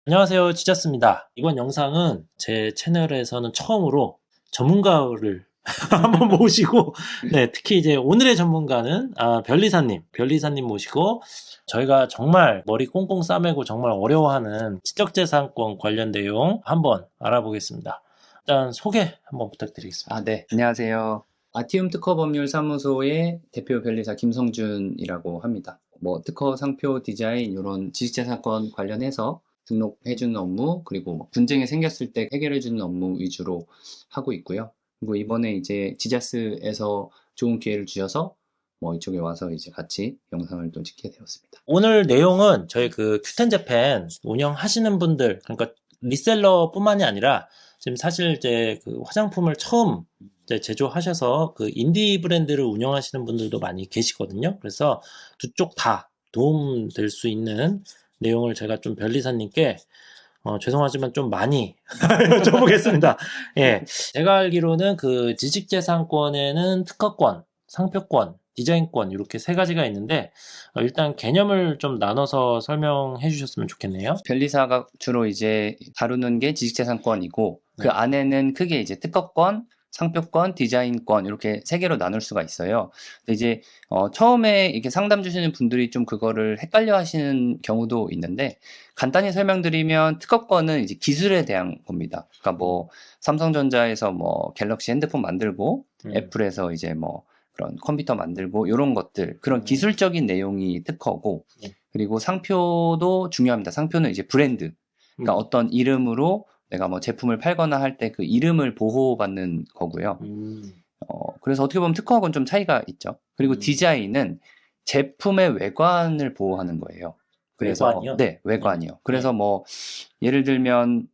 안녕하세요, 지자스입니다. 이번 영상은 제 채널에서는 처음으로 전문가를 한번 모시고, 네, 특히 이제 오늘의 전문가는 별리사님 모시고 저희가 정말 머리 꽁꽁 싸매고 정말 어려워하는 지적재산권 관련 내용 한번 알아보겠습니다. 일단 소개 한번 부탁드리겠습니다. 네. 안녕하세요. 아티움 특허법률사무소의 대표 변리사 김성준이라고 합니다. 특허, 상표, 디자인 이런 지식재산권 관련해서 등록해주는 업무, 그리고 분쟁이 생겼을 때 해결해주는 업무 위주로 하고 있고요. 그리고 이번에 이제 지자스에서 좋은 기회를 주셔서 이쪽에 와서 이제 같이 영상을 또 찍게 되었습니다. 오늘 내용은 저희 큐텐재팬 운영하시는 분들, 그러니까 리셀러뿐만이 아니라 지금 사실 이제 화장품을 처음 이제 제조하셔서 인디 브랜드를 운영하시는 분들도 많이 계시거든요. 그래서 두 쪽 다 도움 될 수 있는 내용을 제가 좀 별리사님께 죄송하지만 좀 많이 여쭤보겠습니다. 예. 제가 알기로는 지식재산권에는 특허권, 상표권, 디자인권 이렇게 세 가지가 있는데 일단 개념을 좀 나눠서 설명해 주셨으면 좋겠네요. 변리사가 주로 이제 다루는 게 지식재산권이고 그 안에는 크게 이제 특허권, 상표권, 디자인권 이렇게 세 개로 나눌 수가 있어요. 근데 이제 처음에 이렇게 상담 주시는 분들이 좀 그거를 헷갈려 하시는 경우도 있는데 간단히 설명드리면 특허권은 이제 기술에 대한 겁니다. 그러니까 삼성전자에서 갤럭시 핸드폰 만들고 애플에서 이제 그런 컴퓨터 만들고 이런 것들 그런 기술적인 내용이 특허고 그리고 상표도 중요합니다. 상표는 이제 브랜드 그러니까 어떤 이름으로 내가 제품을 팔거나 할 때 그 이름을 보호받는 거고요. 그래서 어떻게 보면 특허하고는 좀 차이가 있죠. 그리고 디자인은 제품의 외관을 보호하는 거예요. 그래서 외관이요? 네, 외관이요. 그래서 예를 들면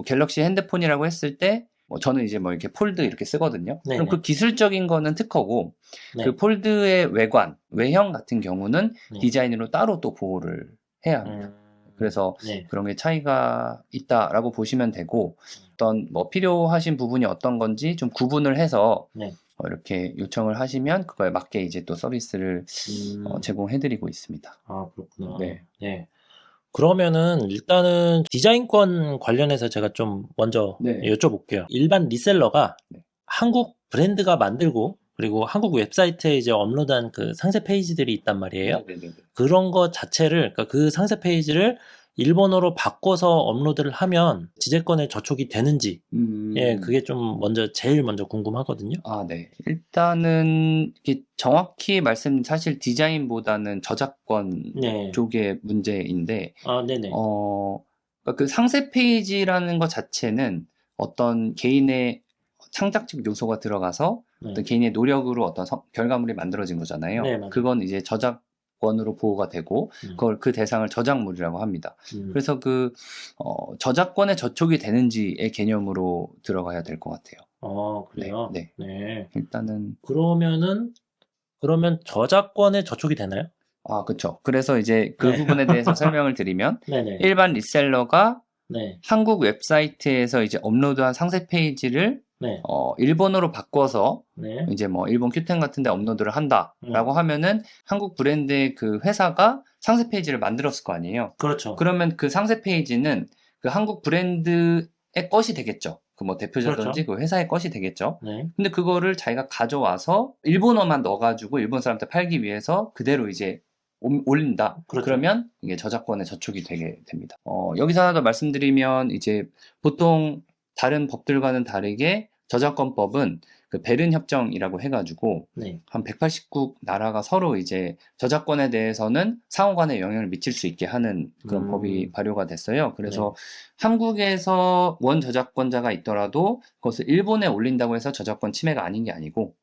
갤럭시 핸드폰이라고 했을 때 저는 이제 이렇게 폴드 이렇게 쓰거든요. 네네. 그럼 그 기술적인 거는 특허고 네. 그 폴드의 외관, 외형 같은 경우는 네. 디자인으로 따로 또 보호를 해야 합니다. 그래서 네. 그런 게 차이가 있다라고 보시면 되고 어떤 필요하신 부분이 어떤 건지 좀 구분을 해서 이렇게 요청을 하시면 그거에 맞게 이제 또 서비스를 제공해드리고 있습니다. 아, 그렇구나. 네. 네. 그러면은 일단은 디자인권 관련해서 제가 좀 먼저 여쭤볼게요. 일반 리셀러가 한국 브랜드가 만들고 그리고 한국 웨브사이트에 이제 업로드한 상세 페이지들이 있단 말이에요. 그런 거 자체를, 그러니까 그 상세 페이지를 일본어로 바꿔서 업로드를 하면 지재권에 저촉이 되는지, 예, 그게 좀 제일 먼저 궁금하거든요. 네. 일단은 정확히 사실 디자인보다는 저작권 쪽의 문제인데, 네네. 그러니까 그 상세 페이지라는 것 자체는 어떤 개인의 창작적 요소가 들어가서 어떤 개인의 노력으로 어떤 결과물이 만들어진 거잖아요. 네, 맞아요. 그건 이제 저작권으로 보호가 되고 그 대상을 저작물이라고 합니다. 그래서 저작권에 저촉이 되는지의 개념으로 들어가야 될 것 같아요. 그래요? 네. 일단은 그러면 저작권에 저촉이 되나요? 그렇죠. 그래서 이제 그 부분에 대해서 설명을 드리면 네네. 일반 리셀러가 한국 웹사이트에서 이제 업로드한 상세 페이지를 일본어로 바꿔서 이제 일본 큐텐 같은 데 업로드를 한다라고 하면은 한국 브랜드의 그 회사가 상세 페이지를 만들었을 거 아니에요. 그렇죠. 그러면 그 상세 페이지는 그 한국 브랜드의 것이 되겠죠. 대표자든지 그렇죠. 그 회사의 것이 되겠죠. 근데 그거를 자기가 가져와서 일본어만 넣어가지고 일본 사람한테 팔기 위해서 그대로 이제 올린다. 그렇죠. 그러면 이게 저작권에 저촉이 되게 됩니다. 여기서 하나 더 말씀드리면 이제 보통 다른 법들과는 다르게 저작권법은 그 베른 협정이라고 해가지고 한 180국 나라가 서로 이제 저작권에 대해서는 상호간에 영향을 미칠 수 있게 하는 그런 법이 발효가 됐어요. 그래서 한국에서 원 저작권자가 있더라도 그것을 일본에 올린다고 해서 저작권 침해가 아닌 게 아니고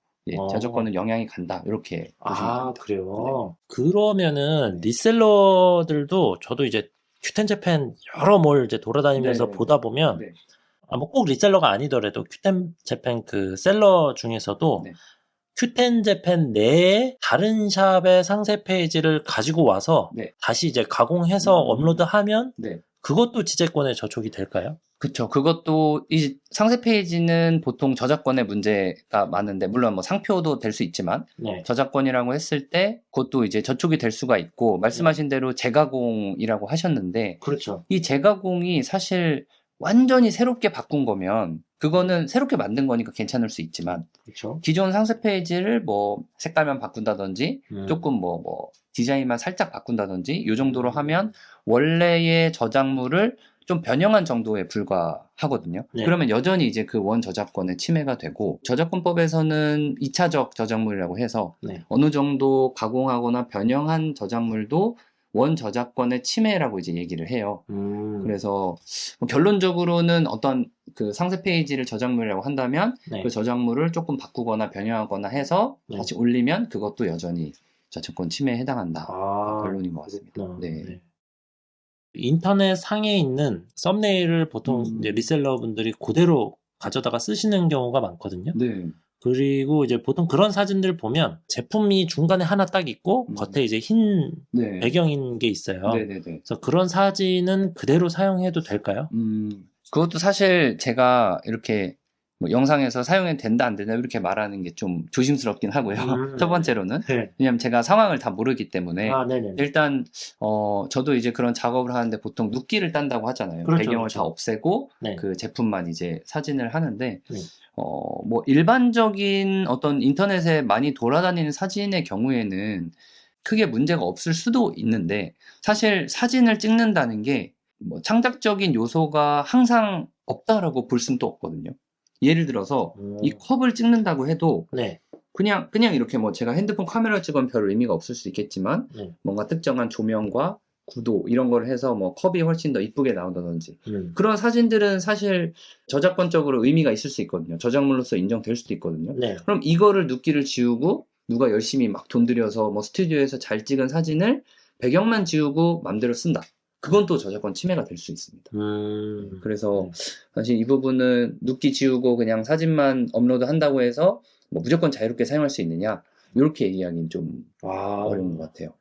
저작권은 영향이 간다 이렇게 보시면 됩니다. 그래요? 그러면은 리셀러들도 저도 이제 큐텐재팬 여러 몰 이제 돌아다니면서 보다 보면 꼭 리셀러가 아니더라도 큐텐재팬 셀러 중에서도 큐텐재팬 내에 다른 샵의 상세 페이지를 가지고 와서 다시 이제 가공해서 업로드하면 그것도 지재권에 저촉이 될까요? 그쵸. 그것도 이 상세 페이지는 보통 저작권의 문제가 많은데, 물론 뭐 상표도 될 수 있지만, 네. 저작권이라고 했을 때 그것도 이제 저촉이 될 수가 있고, 말씀하신 대로 재가공이라고 하셨는데, 그렇죠. 이 재가공이 사실 완전히 새롭게 바꾼 거면 그거는 새롭게 만든 거니까 괜찮을 수 있지만, 그렇죠. 기존 상세 페이지를 뭐 색깔만 바꾼다든지 조금 뭐 디자인만 살짝 바꾼다든지 이 정도로 하면 원래의 저작물을 좀 변형한 정도에 불과하거든요. 네. 그러면 여전히 이제 그 원 저작권의 침해가 되고, 저작권법에서는 2차적 저작물이라고 해서 네. 어느 정도 가공하거나 변형한 저작물도 원 저작권의 침해라고 이제 얘기를 해요. 그래서 뭐 결론적으로는 어떤 그 상세 페이지를 저작물이라고 한다면 네. 그 저작물을 조금 바꾸거나 변형하거나 해서 네. 다시 올리면 그것도 여전히 저작권 침해에 해당한다. 결론인 것 같습니다. 그렇구나. 네. 네. 인터넷 상에 있는 썸네일을 보통 이제 리셀러 분들이 그대로 가져다가 쓰시는 경우가 많거든요. 네. 그리고 이제 보통 그런 사진들 보면 제품이 중간에 하나 딱 있고 겉에 이제 흰 네. 배경인 게 있어요. 네네네. 그래서 그런 사진은 그대로 사용해도 될까요? 그것도 사실 제가 이렇게 뭐 영상에서 사용해도 된다 안 된다 이렇게 말하는 게 좀 조심스럽긴 하고요. 첫 번째로는 네. 왜냐면 제가 상황을 다 모르기 때문에 네네. 일단 저도 이제 그런 작업을 하는데 보통 눕기를 딴다고 하잖아요. 그렇죠, 배경을 그렇죠. 다 없애고 네. 그 제품만 이제 사진을 하는데 네. 뭐 일반적인 어떤 인터넷에 많이 돌아다니는 사진의 경우에는 크게 문제가 없을 수도 있는데, 사실 사진을 찍는다는 게 뭐 창작적인 요소가 항상 없다라고 볼 수는 또 없거든요. 예를 들어서 이 컵을 찍는다고 해도 네. 그냥 이렇게 뭐 제가 핸드폰 카메라 찍으면 별 의미가 없을 수 있겠지만 뭔가 특정한 조명과 구도 이런 걸 해서 뭐 컵이 훨씬 더 이쁘게 나온다든지 그런 사진들은 사실 저작권적으로 의미가 있을 수 있거든요. 저작물로서 인정될 수도 있거든요. 네. 그럼 이거를 눕기를 지우고 누가 열심히 막 돈 들여서 뭐 스튜디오에서 잘 찍은 사진을 배경만 지우고 맘대로 쓴다. 그건 또 저작권 침해가 될 수 있습니다. 그래서 사실 이 부분은 눕기 지우고 그냥 사진만 업로드 한다고 해서 뭐 무조건 자유롭게 사용할 수 있느냐 이렇게 얘기하기는 좀 어려운 것 같아요.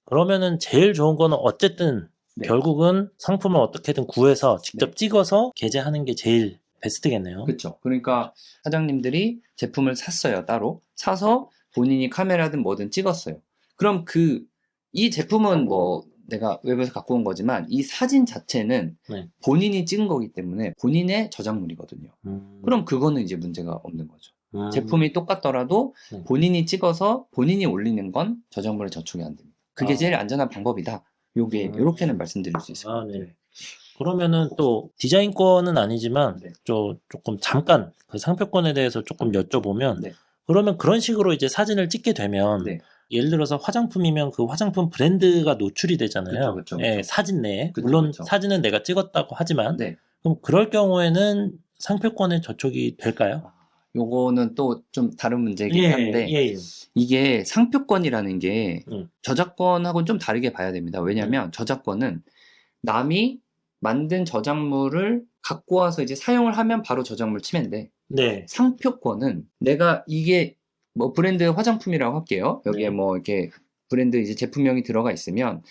그러면은 제일 좋은 거는 어쨌든 네. 결국은 상품을 어떻게든 구해서 직접 찍어서 게재하는 게 제일 베스트겠네요. 그렇죠. 그러니까 사장님들이 제품을 샀어요. 따로 사서 본인이 카메라든 뭐든 찍었어요. 그럼 이 제품은 뭐 내가 웹에서 갖고 온 거지만 이 사진 자체는 본인이 찍은 거기 때문에 본인의 저작물이거든요. 그럼 그거는 이제 문제가 없는 거죠. 제품이 똑같더라도 본인이 찍어서 본인이 올리는 건 저작물의 저촉이 안 됩니다. 그게 제일 안전한 방법이다. 요렇게는 말씀드릴 수 있습니다. 네. 그러면은 또 디자인권은 아니지만 조금 잠깐 그 상표권에 대해서 조금 여쭤보면 그러면 그런 식으로 이제 사진을 찍게 되면 예를 들어서 화장품이면 그 화장품 브랜드가 노출이 되잖아요. 그쵸. 예, 사진 내에. 물론 사진은 내가 찍었다고 하지만 그럼 그럴 경우에는 상표권의 저촉이 될까요? 요거는 또 좀 다른 문제이긴 한데 이게 상표권이라는 게 저작권하고는 좀 다르게 봐야 됩니다. 왜냐하면 저작권은 남이 만든 저작물을 갖고 와서 이제 사용을 하면 바로 저작물 침해인데 상표권은 내가 이게 뭐 브랜드 화장품이라고 할게요. 여기에 뭐 이렇게 브랜드 이제 제품명이 들어가 있으면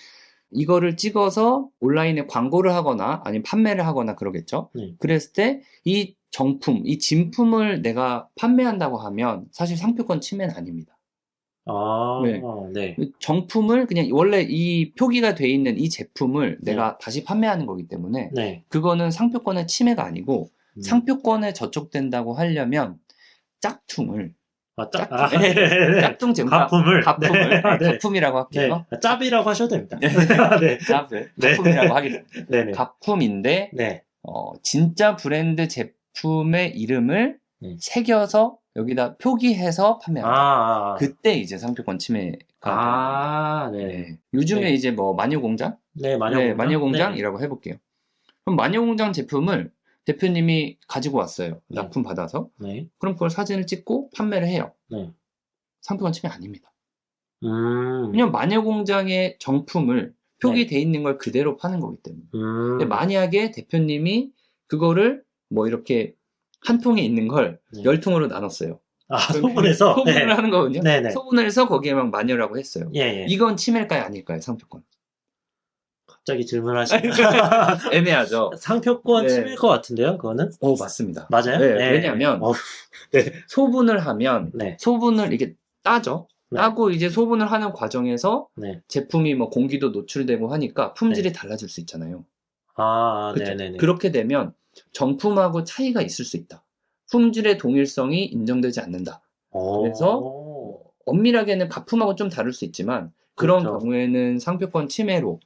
이거를 찍어서 온라인에 광고를 하거나 아니면 판매를 하거나 그러겠죠. 그랬을 때 이 정품, 이 진품을 내가 판매한다고 하면 사실 상표권 침해는 아닙니다. 정품을 그냥 원래 이 표기가 돼 있는 이 제품을 내가 다시 판매하는 거기 때문에 그거는 상표권의 침해가 아니고 상표권에 저촉된다고 하려면 짝퉁을 짝퉁 제품 가품을 가품이라고 할게요. 짭이라고 하셔도 됩니다. 짭을 가품이라고 하겠습니다. 가품인데 진짜 브랜드 제품의 이름을 새겨서 여기다 표기해서 판매한다. 그때 이제 상표권 침해가 요즘에 이제 뭐 마녀공장? 마녀공장이라고 해볼게요. 그럼 마녀공장 제품을 대표님이 가지고 왔어요. 납품 받아서. 그럼 그걸 사진을 찍고 판매를 해요. 상표권 침해 아닙니다. 왜냐면 마녀공장의 정품을 표기돼 있는 걸 그대로 파는 거기 때문에. 근데 만약에 대표님이 그거를 뭐 이렇게 한 통에 있는 걸 10통으로 나눴어요. 소분해서? 소분을 하는 거거든요. 소분을 해서 거기에 막 마녀라고 했어요. 이건 침해일까요? 아닐까요? 상표권. 갑자기 질문하시니까 애매하죠. 상표권 네. 침해일 것 같은데요, 그거는? 맞습니다. 맞아요? 네, 네. 왜냐하면 네. 소분을 하면 네. 소분을 이게 따죠. 네. 따고 이제 소분을 하는 과정에서 네. 제품이 뭐 공기도 노출되고 하니까 품질이 달라질 수 있잖아요. 아, 그쵸? 네네네. 그렇게 되면 정품하고 차이가 있을 수 있다. 품질의 동일성이 인정되지 않는다. 그래서 엄밀하게는 가품하고 좀 다를 수 있지만 그런 그렇죠. 경우에는 상표권 침해로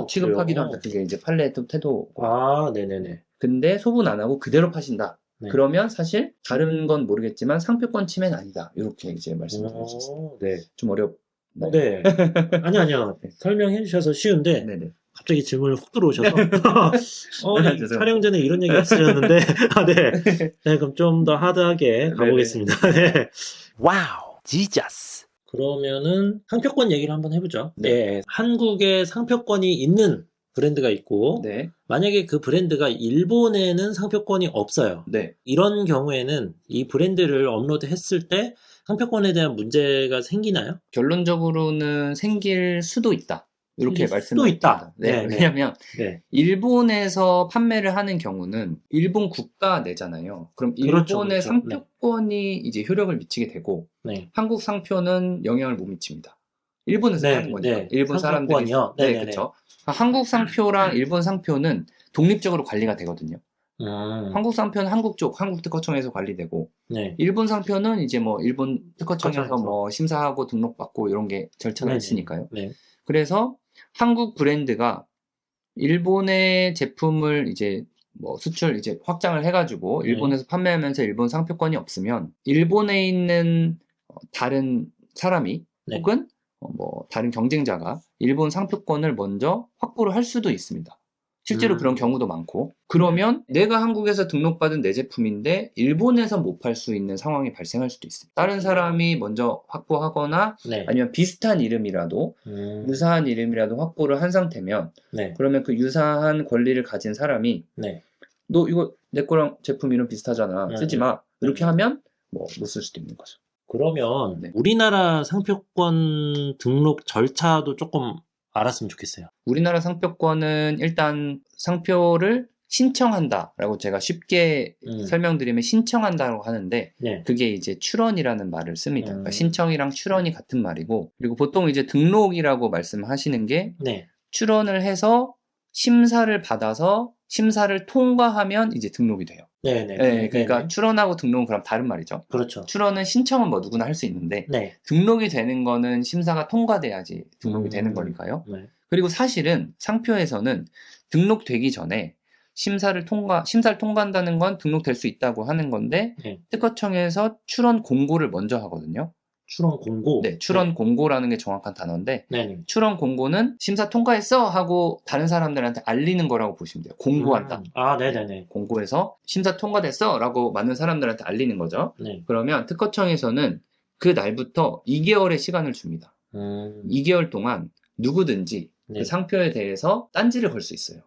취급하기도 한다. 그게 이제 판례 태도고. 아, 네네네. 근데 소분 안 하고 그대로 파신다. 네. 그러면 사실 다른 건 모르겠지만 상표권 침해는 아니다. 이렇게 이제 말씀드릴 수 있습니다. 네. 좀 어렵나요? 네. 아니요. 설명해 주셔서 쉬운데 네네. 갑자기 질문을 훅 들어오셔서 죄송합니다. 촬영 전에 이런 얘기 없으셨는데 네. 네, 그럼 좀 더 하드하게 가보겠습니다. 네. 와우, 지저스. 그러면은 상표권 얘기를 한번 해보죠. 네. 한국에 상표권이 있는 브랜드가 있고 네. 만약에 그 브랜드가 일본에는 상표권이 없어요. 네. 이런 경우에는 이 브랜드를 업로드했을 때 상표권에 대한 문제가 생기나요? 결론적으로는 생길 수도 있다. 이렇게 생길 수도 있다. 네. 네, 네. 왜냐하면 네. 일본에서 판매를 하는 경우는 일본 국가 내잖아요. 그럼 그렇죠, 일본의 그렇죠. 상표권이 이제 효력을 미치게 되고 네. 한국 상표는 영향을 못 미칩니다. 일본에서 네, 하는 거니까. 네. 일본 사람들이. 상표권이요? 네, 네네네. 그렇죠. 한국 상표랑 일본 상표는 독립적으로 관리가 되거든요. 한국 상표는 한국 쪽, 한국 특허청에서 관리되고, 네. 일본 상표는 이제 뭐 일본 특허청에서 특허청에서. 뭐 심사하고 등록받고 이런 게 절차가 네네. 있으니까요. 네. 그래서 한국 브랜드가 일본의 제품을 이제 뭐 수출 이제 확장을 해가지고 네. 일본에서 판매하면서 일본 상표권이 없으면 일본에 있는 다른 사람이 네. 혹은 뭐 다른 경쟁자가 일본 상표권을 먼저 확보를 할 수도 있습니다. 실제로 그런 경우도 많고 그러면 내가 한국에서 등록받은 내 제품인데 일본에서 못 팔 수 있는 상황이 발생할 수도 있습니다. 다른 사람이 먼저 확보하거나 네. 아니면 비슷한 이름이라도 유사한 이름이라도 확보를 한 상태면 네. 그러면 그 유사한 권리를 가진 사람이 네. 너 이거 내 거랑 제품 이름 비슷하잖아. 네. 쓰지 마. 이렇게 하면 뭐 못 쓸 수도 있는 거죠. 그러면 네. 우리나라 상표권 등록 절차도 조금 알았으면 좋겠어요. 우리나라 상표권은 일단 상표를 신청한다라고 제가 쉽게 설명드리면 신청한다고 하는데 네. 그게 이제 출원이라는 말을 씁니다. 그러니까 신청이랑 출원이 같은 말이고 그리고 보통 이제 등록이라고 말씀하시는 게 네. 출원을 해서 심사를 받아서 심사를 통과하면 이제 등록이 돼요. 네네. 네, 그러니까 출원하고 등록은 그럼 다른 말이죠. 그렇죠. 출원은 신청은 뭐 누구나 할 수 있는데 네. 등록이 되는 거는 심사가 통과돼야지 등록이 되는 거니까요. 네. 그리고 사실은 상표에서는 등록되기 전에 심사를 통과한다는 건 등록될 수 있다고 하는 건데 네. 특허청에서 출원 공고를 먼저 하거든요. 출원 공고? 네, 출원 공고라는 게 정확한 단어인데 네. 출원 공고는 심사 통과했어 하고 다른 사람들한테 알리는 거라고 보시면 돼요. 공고한다. 아, 네네네. 공고해서 심사 통과됐어 라고 많은 사람들한테 알리는 거죠. 네. 그러면 특허청에서는 그 날부터 2개월의 시간을 줍니다. 2개월 동안 누구든지 네. 그 상표에 대해서 딴지를 걸 수 있어요.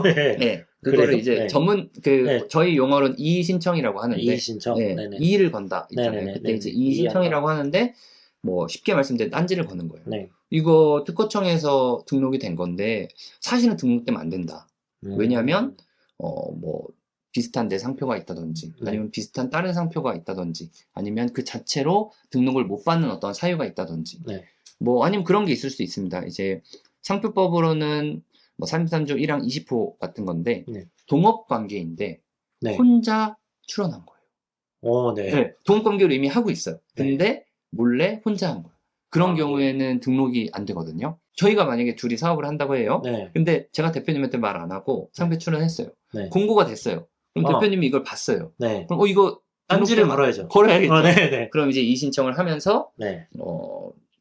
네. 네. 그거를 그래요? 이제 네. 전문 네. 저희 용어로는 이의 신청이라고 하는데 이의 신청. 네. 네네. 이의를 건다 있잖아요. 네네네. 그때 이제 이의 신청이라고 하는데 뭐 쉽게 말씀드리면 딴지를 거는 거예요. 네. 이거 특허청에서 등록이 된 건데 사실은 등록되면 안 된다. 왜냐하면 뭐 비슷한 내 상표가 있다든지 네. 아니면 비슷한 다른 상표가 있다든지 아니면 그 자체로 등록을 못 받는 어떤 사유가 있다든지 네. 뭐 아니면 그런 게 있을 수 있습니다. 이제 상표법으로는 뭐 33조 1항 20호 같은 건데 네. 동업 관계인데 네. 혼자 출원한 거예요. 네. 네, 동업 관계로 이미 하고 있어요. 근데 몰래 혼자 한 거예요. 그런 경우에는 등록이 안 되거든요. 저희가 만약에 둘이 사업을 한다고 해요. 네. 근데 제가 대표님한테 말 안 하고 상표 출원했어요. 네. 공고가 됐어요. 그럼 대표님이 이걸 봤어요. 네. 그럼 이거 딴지를 걸어야죠. 걸어야겠죠. 네네. 그럼 이제 이의신청을 하면서 네.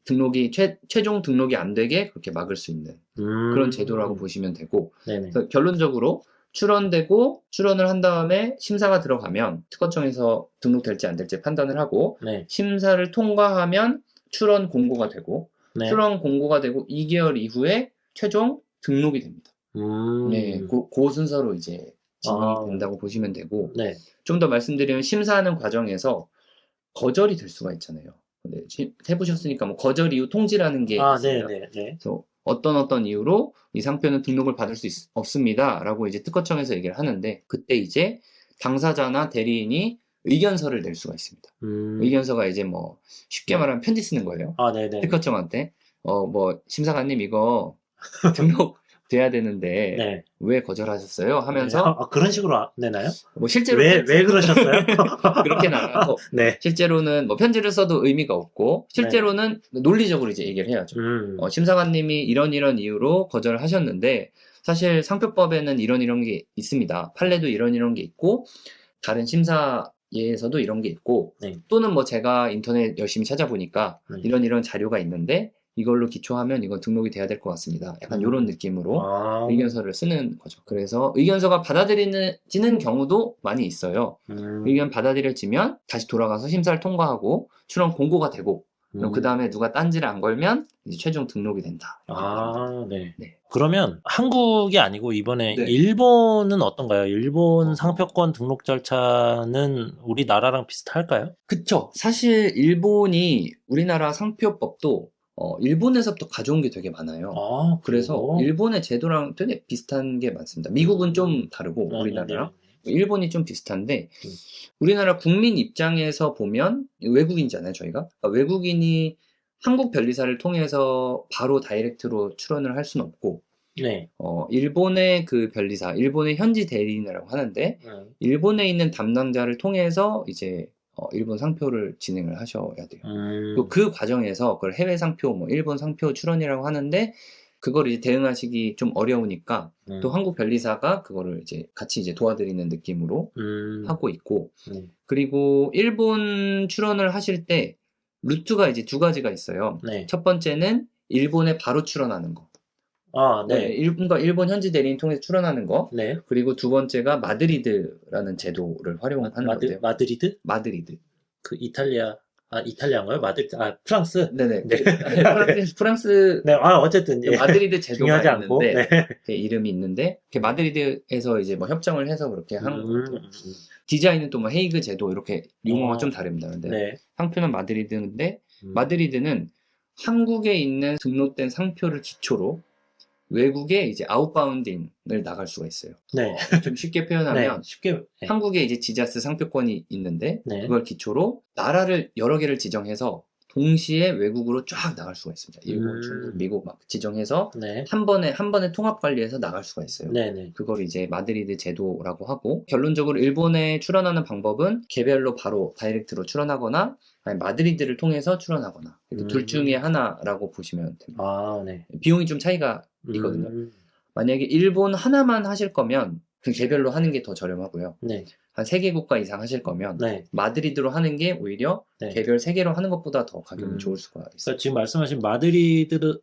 등록이 최종 등록이 안 되게 그렇게 막을 수 있는 그런 제도라고 보시면 되고 네네. 그래서 결론적으로 출원되고 출원을 한 다음에 심사가 들어가면 특허청에서 등록될지 안 될지 판단을 하고 네. 심사를 통과하면 출원 공고가 되고 네. 출원 공고가 되고 2개월 이후에 최종 등록이 됩니다. 네, 그 순서로 이제 진행이 된다고 보시면 되고 네. 좀 더 말씀드리면 심사하는 과정에서 거절이 될 수가 있잖아요. 네, 해보셨으니까 뭐 거절 이후 통지라는 게 있어요. 네네. 그래서 어떤 이유로 이 상표는 등록을 받을 수 없습니다. 라고 이제 특허청에서 얘기를 하는데, 그때 이제 당사자나 대리인이 의견서를 낼 수가 있습니다. 의견서가 이제 뭐 쉽게 말하면 편지 쓰는 거예요. 아, 네네. 특허청한테 뭐 심사관님 이거 등록 돼야 되는데 네. 왜 거절하셨어요? 하면서 아, 그런 식으로 내나요? 뭐 실제로 왜 그러셨어요? 그렇게 나가고 네. 실제로는 뭐 편지를 써도 의미가 없고 실제로는 논리적으로 이제 얘기를 해야죠. 심사관님이 이런 이유로 거절을 하셨는데 사실 상표법에는 이런 게 있습니다. 판례도 이런 게 있고 다른 심사에서도 이런 게 있고 네. 또는 뭐 제가 인터넷 열심히 찾아보니까 이런 자료가 있는데 이걸로 기초하면 이건 등록이 돼야 될 것 같습니다. 약간 이런 느낌으로 의견서를 쓰는 거죠. 그래서 의견서가 받아들여지는 경우도 많이 있어요. 의견 받아들여지면 다시 돌아가서 심사를 통과하고 출원 공고가 되고 그 다음에 누가 딴지를 안 걸면 이제 최종 등록이 된다. 네. 네. 그러면 한국이 아니고 이번에 네. 일본은 어떤가요? 일본 상표권 등록 절차는 우리나라랑 비슷할까요? 그쵸. 사실 일본이 우리나라 상표법도 일본에서부터 가져온 게 되게 많아요. 그래서 일본의 제도랑 되게 비슷한 게 많습니다. 미국은 좀 다르고 우리나라랑 일본이 좀 비슷한데 우리나라 국민 입장에서 보면 외국인이잖아요, 저희가. 그러니까 외국인이 한국 변리사를 통해서 바로 다이렉트로 출원을 할 수는 없고 네. 일본의 그 변리사, 일본의 현지 대리인이라고 하는데 일본에 있는 담당자를 통해서 이제 일본 상표를 진행을 하셔야 돼요. 또 그 과정에서 그걸 해외 상표, 뭐 일본 상표 출원이라고 하는데 그걸 이제 대응하시기 좀 어려우니까 또 한국 변리사가 그거를 이제 같이 이제 도와드리는 느낌으로 하고 있고 그리고 일본 출원을 하실 때 루트가 이제 두 가지가 있어요. 네. 첫 번째는 일본에 바로 출원하는 거. 네. 일본 현지 대리인 통해서 출원하는 거. 네. 그리고 두 번째가 마드리드라는 제도를 활용하는 건데요. 마드리드? 마드리드. 그 이탈리아인가요? 프랑스? 네네. 프랑스. 네, 어쨌든. 예. 마드리드 제도가 중요하지 않고. 있는데, 네. 그 이름이 있는데, 마드리드에서 이제 뭐 협정을 해서 그렇게 하는 거죠. 디자인은 또 뭐 헤이그 제도 이렇게 유머가 좀 다릅니다. 근데 네. 상표는 마드리드인데, 마드리드는 한국에 있는 등록된 상표를 기초로 외국에 이제 아웃바운딩을 나갈 수가 있어요. 네. 좀 쉽게 표현하면 쉽게 한국에 이제 지자스 상표권이 있는데 그걸 기초로 나라를 여러 개를 지정해서 동시에 외국으로 쫙 나갈 수가 있습니다. 일본, 중국, 미국 막 지정해서 한 번에 통합 관리해서 나갈 수가 있어요. 그걸 이제 마드리드 제도라고 하고 결론적으로 일본에 출원하는 방법은 개별로 바로 다이렉트로 출원하거나 아니 마드리드를 통해서 출원하거나 둘 중에 하나라고 보시면 됩니다. 비용이 좀 차이가 있거든요. 만약에 일본 하나만 하실 거면 그 개별로 하는 게 더 저렴하고요. 한 3개 국가 이상 하실 거면 마드리드로 하는 게 오히려 개별 3개로 하는 것보다 더 가격이 좋을 수가 있어요. 그러니까 지금 말씀하신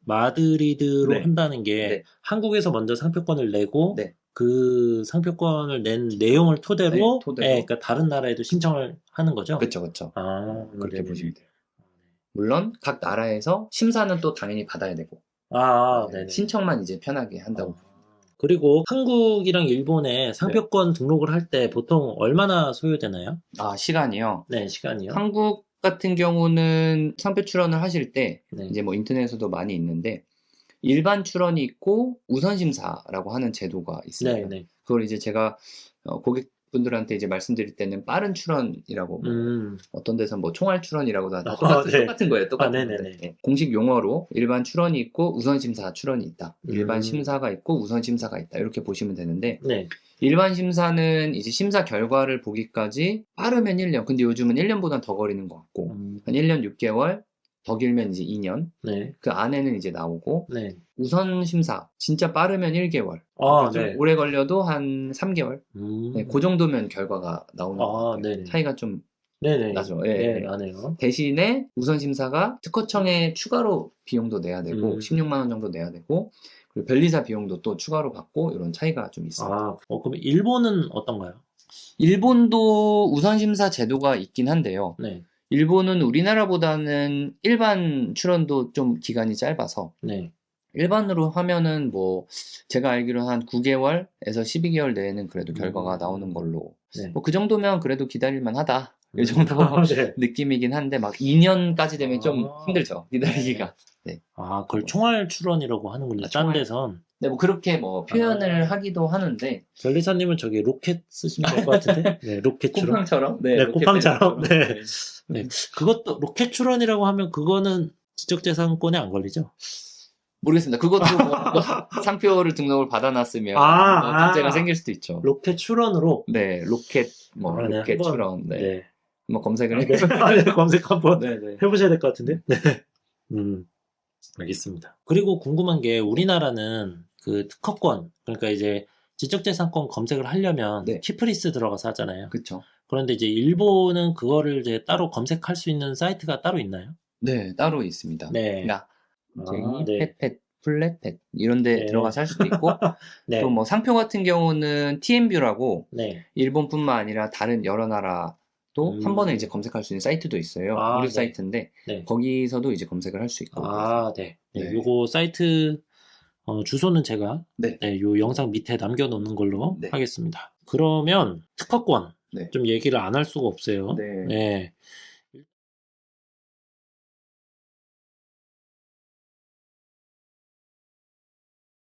마드리드로 한다는 게 한국에서 먼저 상표권을 내고 그 상표권을 낸 내용을 토대로 그러니까 다른 나라에도 신청을 하는 거죠? 그렇죠. 그렇게 보시면 돼요. 물론 각 나라에서 심사는 또 당연히 받아야 되고 신청만 이제 편하게 한다고. 그리고 한국이랑 일본에 상표권 등록을 할 때 보통 얼마나 소요되나요? 시간이요? 네, 시간이요. 한국 같은 경우는 상표 출원을 하실 때 이제 뭐 인터넷에서도 많이 있는데 일반 출원이 있고 우선 심사라고 하는 제도가 있습니다. 그걸 이제 제가 고객분들한테 이제 말씀드릴 때는 빠른 출원이라고 어떤 데서 뭐 총알 출원이라고도 하다 똑같은 거예요. 똑같은 건데 공식 용어로 일반 출원이 있고 우선 심사 출원이 있다. 일반 심사가 있고 우선 심사가 있다. 이렇게 보시면 되는데 일반 심사는 이제 심사 결과를 보기까지 빠르면 1년. 근데 요즘은 1년보다 더 걸리는 것 같고 한 1년 6개월 더 길면 이제 2년. 그 안에는 이제 나오고 우선 심사 진짜 빠르면 1개월. 좀 오래 걸려도 한 3개월. 그 정도면 결과가 나오는 것 같아요. 차이가 좀 나죠. 나네요. 대신에 우선 심사가 특허청에 추가로 비용도 내야 되고 16만 원 정도 내야 되고 그리고 변리사 비용도 또 추가로 받고 이런 차이가 좀 있습니다. 그럼 일본은 어떤가요? 일본도 우선 심사 제도가 있긴 한데요. 일본은 우리나라보다는 일반 출원도 좀 기간이 짧아서 일반으로 하면은 뭐 제가 알기로 한 9개월에서 12개월 내에는 그래도 결과가 나오는 걸로 뭐 그 정도면 그래도 기다릴만 하다 이 정도 느낌이긴 한데 막 2년까지 되면 좀 힘들죠 기다리기가. 네. 아, 그걸 총알 출원이라고 하는군요. 아, 딴 총알. 데선. 네, 뭐 그렇게 뭐 표현을 하기도 하는데 변리사님은 저기 로켓 쓰시면 될 것 같은데? 네, 로켓 출원. 쿠팡처럼 네, 로켓 쿠팡처럼. 배달처럼. 네. 그것도 로켓 출원이라고 하면 그거는 지적재산권에 안 걸리죠? 모르겠습니다. 그것도 뭐 상표를 등록을 받아놨으면 아, 뭐 문제가 아. 생길 수도 있죠. 로켓 출원으로. 네, 로켓 뭐 아, 네, 로켓 한번, 출원. 네. 네. 한번 검색을 해. 네. 아, 네, 검색 한번 네, 네. 해보셔야 될 것 같은데? 네. 알겠습니다. 그리고 궁금한 게 우리나라는 그 특허권, 그러니까 이제 지적재산권 검색을 하려면 네. 키프리스 들어가서 하잖아요. 그렇죠. 그런데 이제 일본은 그거를 이제 따로 검색할 수 있는 사이트가 따로 있나요? 네, 따로 있습니다. 네. 그러니까 아, 네. 펫펫, 플랫펫 이런 데 네. 들어가서 할 수도 있고 네. 또 뭐 상표 같은 경우는 TM뷰라고 네. 일본뿐만 아니라 다른 여러 나라도 한 번에 이제 검색할 수 있는 사이트도 있어요. 아, 무료 네. 사이트인데 네. 거기서도 이제 검색을 할 수 있고. 아, 네. 네. 네. 요거 사이트 주소는 제가 네. 네, 요 영상 밑에 남겨놓는 걸로 네. 하겠습니다. 그러면 특허권 네. 좀 얘기를 안 할 수가 없어요. 네. 네.